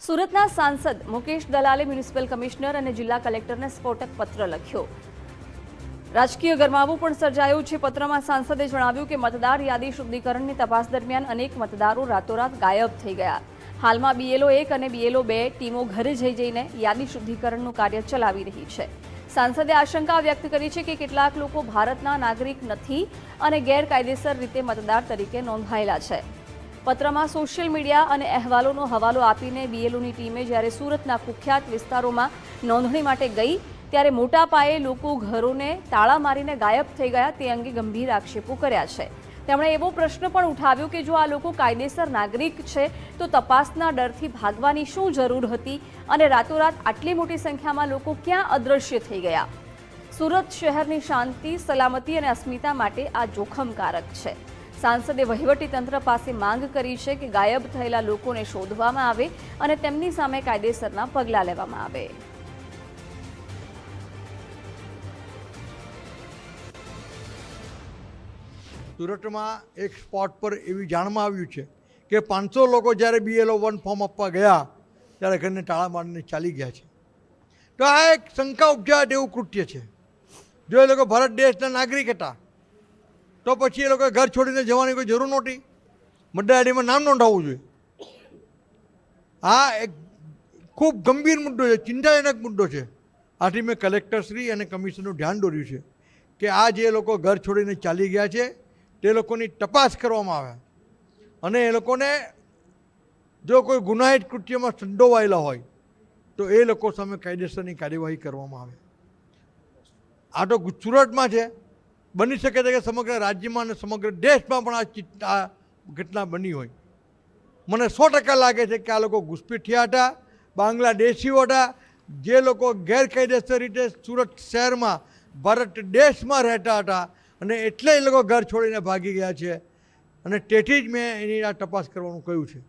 સુરતના સાંસદ Mukesh દલાલે municipal commissioner અને જિલ્લા કલેક્ટરને સ્ફોટક પત્ર લખ્યો। રાજકીય ગરમાવો પણ સર્જાયો છે। પત્રમાં સાંસદે જણાવ્યું કે મતદાર યાદી શુદ્ધિકરણની તપાસ દરમિયાન અનેક મતદારો રાતોરાત ગાયબ થઈ ગયા। હાલમાં BLO 1 અને BLO 2 ટીમો ઘરે જઈને યાદી શુદ્ધિકરણનું કાર્ય ચલાવી રહી છે। સાંસદે આશંકા વ્યક્ત કરી છે કે કેટલાક લોકો ભારતના નાગરિક નથી અને ગેરકાયદેસર રીતે મતદાર તરીકે નોંધાયેલા છે। પત્રમાં સોશિયલ મીડિયા અને અહેવાલોનો હવાલો આપીને BLOની ટીમે જ્યારે સુરતના કુખ્યાત વિસ્તારોમાં નોંધણી માટે ગઈ ત્યારે મોટા પાયે લોકો ઘરોને તાળા મારીને ગાયબ થઈ ગયા તે અંગે ગંભીર આક્ષેપો કર્યા છે। તેમણે એવો પ્રશ્ન પણ ઉઠાવ્યો કે જો આ લોકો કાયદેસર નાગરિક છે તો તપાસના ડરથી ભાગવાની શું જરૂર હતી અને રાતોરાત આટલી મોટી સંખ્યામાં લોકો ક્યાં અદૃશ્ય થઈ ગયા। સુરત શહેરની શાંતિ, સલામતી અને અસ્મિતા માટે આ જોખમકારક છે। સાંસદે વહીવટીતંત્ર પાસે માંગ કરી છે કે ગાયબ થયેલા લોકોને શોધવામાં આવે અને તેમની સામે કાયદેસરના પગલાં લેવામાં આવે। સુરતમાં એક સ્પોટ પર એવી જાણમાં આવ્યું છે કે 500 લોકો જ્યારે BLO 1 ફોર્મ આપવા ગયા ત્યારે ઘરને તાળા મારીને ચાલી ગયા છે। તો આ એક શંકા ઉપજાવે તેવું કૃત્ય છે। જો એ લોકો ભારત દેશના નાગરિક હતા તો પછી એ લોકોએ ઘર છોડીને જવાની કોઈ જરૂર નહોતી। મતદાર યાદીમાં નામ નોંધાવવું જોઈએ। આ એક ખૂબ ગંભીર મુદ્દો છે, ચિંતાજનક મુદ્દો છે। આથી મેં કલેક્ટરશ્રી અને કમિશનરનું ધ્યાન દોર્યું છે કે આ જે લોકો ઘર છોડીને ચાલી ગયા છે તે લોકોની તપાસ કરવામાં આવે અને એ લોકોને જો કોઈ ગુનાહિત કૃત્યમાં સંડોવાયેલા હોય તો એ લોકો સામે કાયદેસરની કાર્યવાહી કરવામાં આવે। આ તો સુરતમાં છે, બની શકે છે કે સમગ્ર રાજ્યમાં અને સમગ્ર દેશમાં પણ આ ઘટના બની હોય। મને 100% લાગે છે કે આ લોકો ઘૂસપેઠિયા હતા, બાંગ્લાદેશીઓ હતા, જે લોકો ગેરકાયદેસર રીતે સુરત શહેરમાં ભારત દેશમાં રહેતા હતા અને એટલે એ લોકો ઘર છોડીને ભાગી ગયા છે અને તેથી જ મેં એની આ તપાસ કરવાનું કહ્યું છે।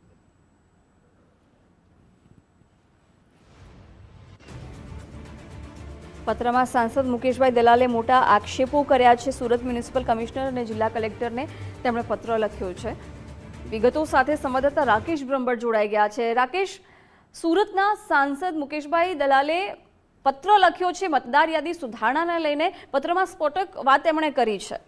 પત્રમાં સાંસદ મુકેશભાઈ દલાલે મોટા આક્ષેપો કર્યા છે। સુરત મ્યુનિસિપલ કમિશનર અને જિલ્લા કલેક્ટરને તેમણે પત્ર લખ્યો છે। વિગતો સાથે સંવાદદાતા રાકેશ બ્રહ્મભટ્ટ જોડાઈ ગયા છે। રાકેશ, સુરતના સાંસદ મુકેશભાઈ દલાલે પત્ર લખ્યો છે મતદાર યાદી સુધારણાને લઈને, પત્રમાં સ્ફોટક વાત એમણે કરી છે।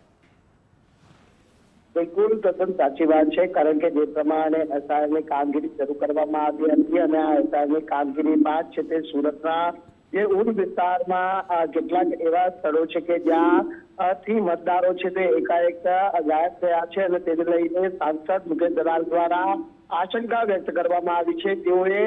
બિલકુલ તદ્દન સાચી વાત છે, કારણ કે જે પ્રમાણે SIRની કામગીરી શરૂ કરવામાં આવી હતી અને આ SIRની કામગીરી બાદ છે તે સુરતના જે ઉડ વિસ્તારમાં કેટલાક એવા સ્થળો છે કે જ્યાં થી મતદારો છે તે એકાએક ગાયબ થયા છે અને તેને લઈને સાંસદ મુકેશ દલાલ દ્વારા આશંકા વ્યક્ત કરવામાં આવી છે। તેઓએ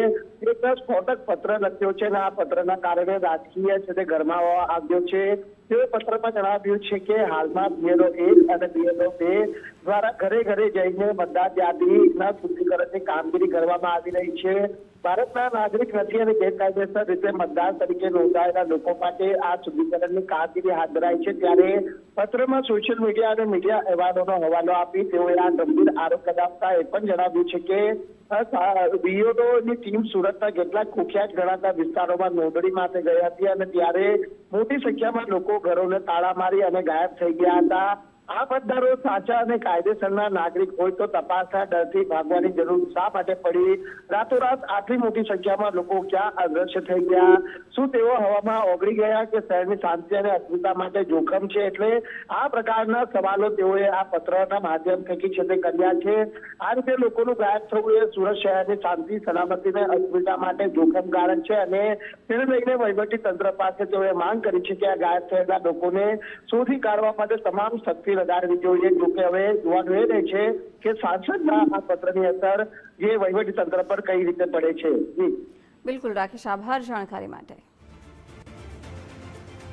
એક સ્ફોટક પત્ર લખ્યો છે અને આ પત્રના કારણે રાજકીય છે તે ગરમાવો આવ્યો છે। તેઓ પત્રમાં જણાવ્યું છે કે હાલમાં BLO 1 અને BLO 2 દ્વારા ઘરે ઘરે જઈને મતદાર યાદીના શુદ્ધિકરણની કામગીરી કરવામાં આવી રહી છે। ભારતના નાગરિક નથી અને ગેરકાયદેસર રીતે મતદાર તરીકે નોંધાયેલા લોકો માટે આ શુદ્ધિકરણની કામગીરી હાથ ધરાઈ છે। ત્યારે પત્રમાં સોશિયલ મીડિયા અને મીડિયા અહેવાલોનો હવાલો આપી તેઓએ આ ગંભીર આરોપ લગાવતા એ પણ જણાવ્યું છે કે BLOની ટીમ સુરતના કેટલાક કુખ્યાત ગણાતા વિસ્તારોમાં નોંધણી માટે ગઈ હતી અને ત્યારે મોટી સંખ્યામાં લોકો ઘરોને તાળા મારી અને ગાયબ થઈ ગયા હતા। આ મતદારો સાચા અને કાયદેસરના નાગરિક હોય તો તપાસના ડરથી ભાગવાની જરૂર શા માટે પડી? રાતોરાત આટલી મોટી સંખ્યામાં લોકો ક્યાં અદ્રશ્ય થઈ ગયા? શું તેઓ હવામાં ઓગળી ગયા કે શહેરની શાંતિ અને અસ્મિતા માટે જોખમ છે? એટલે આ પ્રકારના સવાલો તેઓએ આ પત્રના માધ્યમ થકી છે તે કર્યા છે। આ રીતે લોકોનું ગાયબ થવું એ સુરત શહેરની શાંતિ, સલામતી અને અસ્મિતા માટે જોખમકારક છે અને તેને લઈને વહીવટી તંત્ર પાસે તેઓએ માંગ કરી છે કે આ ગાયબ થયેલા લોકોને શોધી કાઢવા માટે તમામ શક્તિ લગાડવી જોઈએ। જોકે હવે જોવાનું એ રહે છે કે સાંસદના આ પત્રની અસર જે વહીવટી તંત્ર પર કઈ રીતે પડે છે। બિલકુલ રાકેશ, આભાર જાણકારી માટે।